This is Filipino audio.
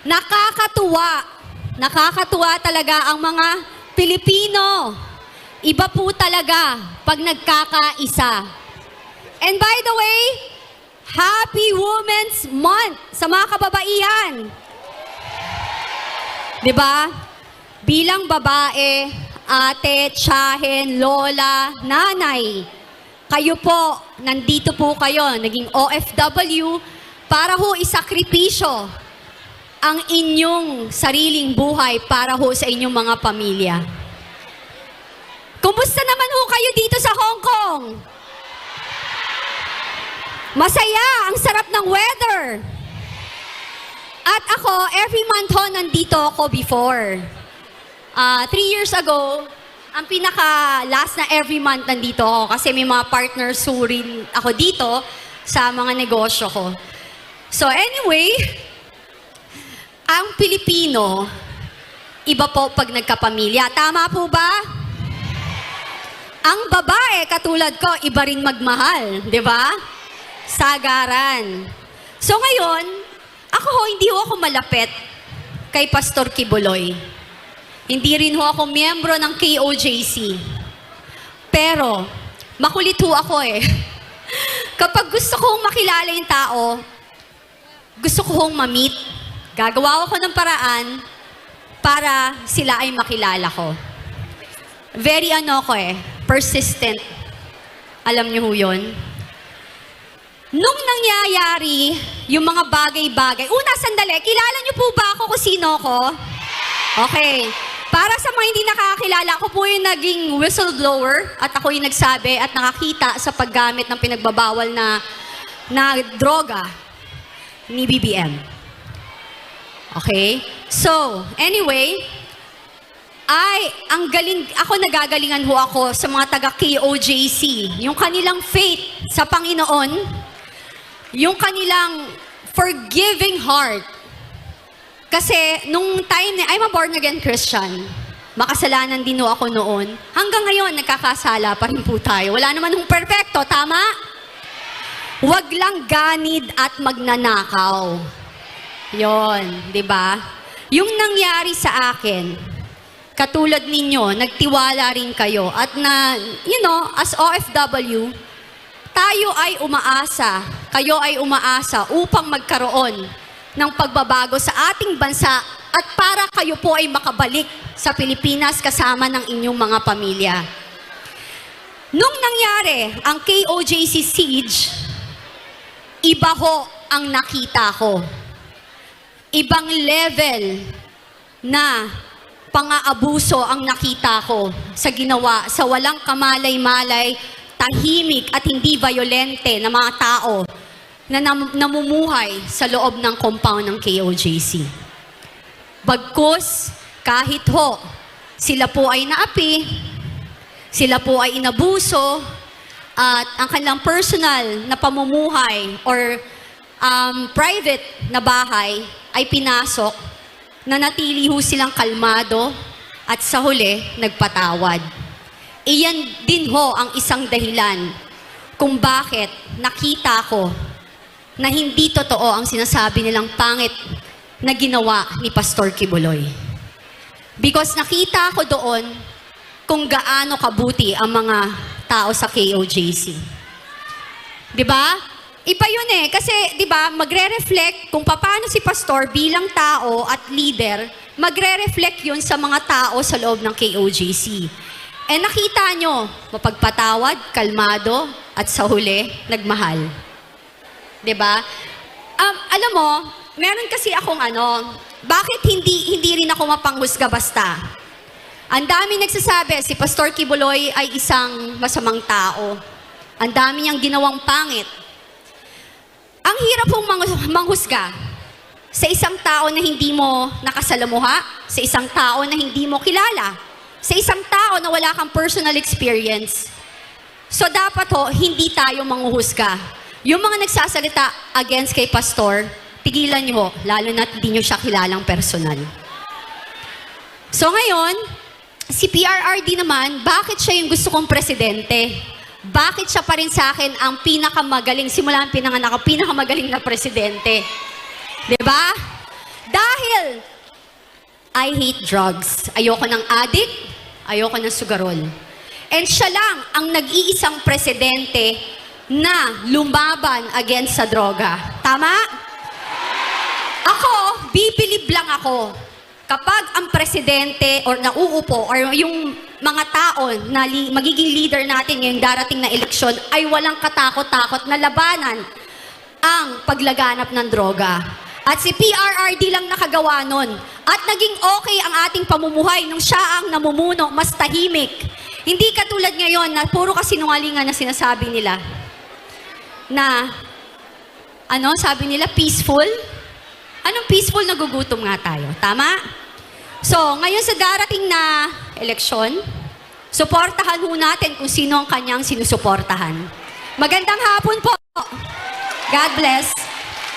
Nakakatuwa. Nakakatuwa talaga ang mga Pilipino. Iba po talaga pag nagkakaisa. And by the way, Happy Women's Month sa mga kababaihan. 'Di ba? Bilang babae, ate, tiyahin, lola, nanay, kayo po, nandito po kayo, naging OFW, para ho isakripisyo ang inyong sariling buhay para ho sa inyong mga pamilya. Kumusta naman ho kayo dito sa Hong Kong? Masaya, ang sarap ng weather. At ako, every month ho, nandito ako before. 3 years ago, ang pinaka-last na every month nandito ako kasi may mga partners who rin ako dito sa mga negosyo ko. So anyway, ang Pilipino, iba po pag nagkapamilya. Tama po ba? Ang babae, katulad ko, iba rin magmahal, di ba? Sagaran. So ngayon, hindi ho ako malapit kay Pastor Kibuloy. Hindi rin ho ako miyembro ng KOJC. Pero, makulit ho ako eh. Kapag gusto kong makilala yung tao, gusto ko hong ma-meet. Gagawa ako ng paraan para sila ay makilala ko. Very persistent. Alam niyo ho yun? Nung nangyayari yung mga bagay-bagay, sandali, kilala niyo po ba ako kung sino ko? Okay. Para sa mga hindi nakakakilala, ako po yung naging whistleblower at ako yung nagsabi at nakakita sa paggamit ng pinagbabawal na droga ni BBM. Okay? So, anyway, ako nagagalingan ho ako sa mga taga-KOJC. Yung kanilang faith sa Panginoon, yung kanilang forgiving heart. Kasi nung time I'm a born-again Christian. Makasalanan din ho ako noon. Hanggang ngayon, nagkakasala pa rin po tayo. Wala naman hong perfecto, tama? Huwag lang ganid at magnanakaw. Yon, di ba? Yung nangyari sa akin, katulad ninyo, nagtiwala rin kayo. At as OFW, tayo ay umaasa, kayo ay umaasa upang magkaroon ng pagbabago sa ating bansa at para kayo po ay makabalik sa Pilipinas kasama ng inyong mga pamilya. Nung nangyari ang KOJC siege, iba ho ang nakita ko. Ibang level na pang-aabuso ang nakita ko sa ginawa, sa walang kamalay-malay, tahimik at hindi violente na mga tao na namumuhay sa loob ng compound ng KOJC. Bagkus, kahit ho, sila po ay naapi, sila po ay inabuso, at ang kanilang personal na pamumuhay or private na bahay ay pinasok, nanatili ho silang kalmado at sa huli, nagpatawad. Iyan din ho ang isang dahilan kung bakit nakita ko na hindi totoo ang sinasabi nilang pangit na ginawa ni Pastor Kibuloy. Because nakita ko doon kung gaano kabuti ang mga tao sa KOJC. Diba? Iba yun kasi diba, magre-reflect kung paano si Pastor bilang tao at leader, magre-reflect yun sa mga tao sa loob ng KOJC. Nakita nyo, mapagpatawad, kalmado, at sa huli, nagmahal. Diba? Alam mo, meron kasi akong bakit hindi rin ako mapanghusga basta? Ang dami nagsasabi, si Pastor Kibuloy ay isang masamang tao. Ang dami niyang ginawang pangit. Ang hirap pong manghusga sa isang tao na hindi mo nakasalamuha, sa isang tao na hindi mo kilala, sa isang tao na wala kang personal experience. So dapat hindi tayo manghuhusga. Yung mga nagsasalita against kay Pastor, tigilan nyo lalo na hindi nyo siya kilalang personal. So ngayon, si PRRD naman, bakit siya yung gusto kong presidente? Bakit siya pa rin sa akin ang pinakamagaling, simula ang pinanganak, pinakamagaling na presidente? Diba? Dahil I hate drugs. Ayoko ng addict, ayoko ng sugarol. And siya lang ang nag-iisang presidente na lumaban against sa droga. Tama? Ako, bibilib lang ako kapag ang presidente or nauupo or yung mga tao na magiging leader natin ngayong darating na eleksyon ay walang katakot-takot na labanan ang paglaganap ng droga. At si PRRD lang nakagawa nun. At naging okay ang ating pamumuhay nung siya ang namumuno, mas tahimik. Hindi katulad ngayon na puro kasinungalingan na sinasabi nila. Na, sabi nila, peaceful? Anong peaceful? Nagugutom nga tayo. Tama? So, ngayon sa darating na eleksyon, suportahan ho natin kung sino ang kanyang sinusuportahan. Magandang hapon po. God bless.